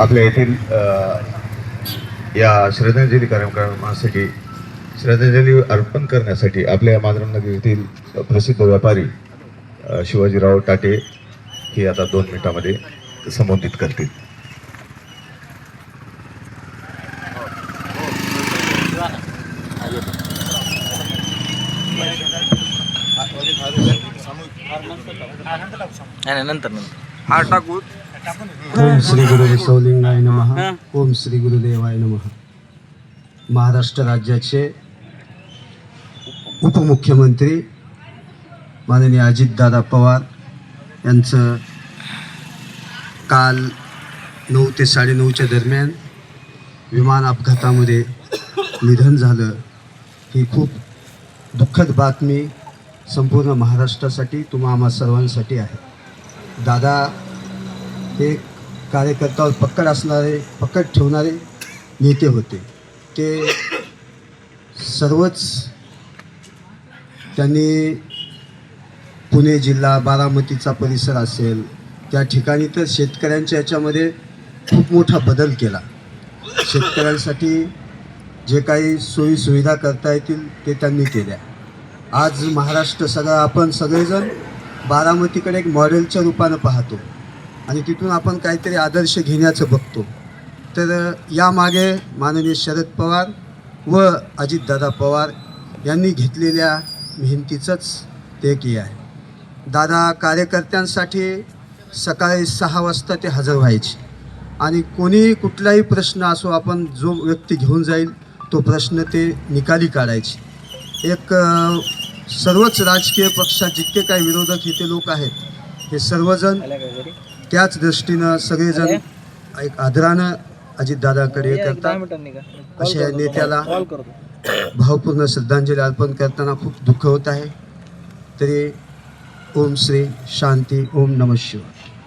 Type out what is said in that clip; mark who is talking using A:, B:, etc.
A: आपल्या येथील या श्रद्धांजली कार्यक्रमासाठी श्रद्धांजली अर्पण करण्यासाठी आपल्या माधरम नगर येथील प्रसिद्ध व्यापारी शिवाजीराव टाटे हे आता 2 मिनिटांमध्ये संबोधित करतील.
B: ओम श्री गुरु विसवलिंगाय नमः. ओम श्री गुरुदेवाय नमः. महाराष्ट्र राज्याचे उपमुख्यमंत्री माननीय अजितदादा पवार यांचं काल 9 ते 9:30च्या दरम्यान विमान अपघातामध्ये निधन झालं. ही खूप दुःखद बातमी संपूर्ण महाराष्ट्रासाठी तुम्हा आम्हा सर्वांसाठी आहे. दादा हे कार्यकर्त्यावर पकड ठेवणारे नेते होते. ते सर्वच त्यांनी पुणे जिल्हा बारामतीचा परिसर असेल त्या ठिकाणी तर शेतकऱ्यांच्या याच्यामध्ये खूप मोठा बदल केला. शेतकऱ्यांसाठी जे काही सोयीसुविधा करता येतील ते त्यांनी केल्या. आज महाराष्ट्र आपण सगळेजण बारामतीकडे एक मॉडेलच्या रूपानं पाहतो आणि तिथून आपण काहीतरी आदर्श घेण्याचं बघतो. तर यामागे माननीय शरद पवार व अजितदादा पवार यांनी घेतलेल्या मेहनतीचंच ते की आहे. दादा कार्यकर्त्यांसाठी सकाळी 6 वाजता ते हजर व्हायचे आणि कोणी कुठलाही प्रश्न असो आपण जो व्यक्ती घेऊन जाईल तो प्रश्न ते निकाली काढायचे. एक सर्वच राजकीय पक्षात जितके काही विरोधक इथे लोक आहेत हे सर्वजण त्याच दृष्टीनं सगळेजण एक आदरानं अजितदादाकडे करतात. अशा नेत्याला भावपूर्ण श्रद्धांजली अर्पण करताना खूप दुःख होत आहे. तरी ओम श्री शांती. ओम नमः शिवाय.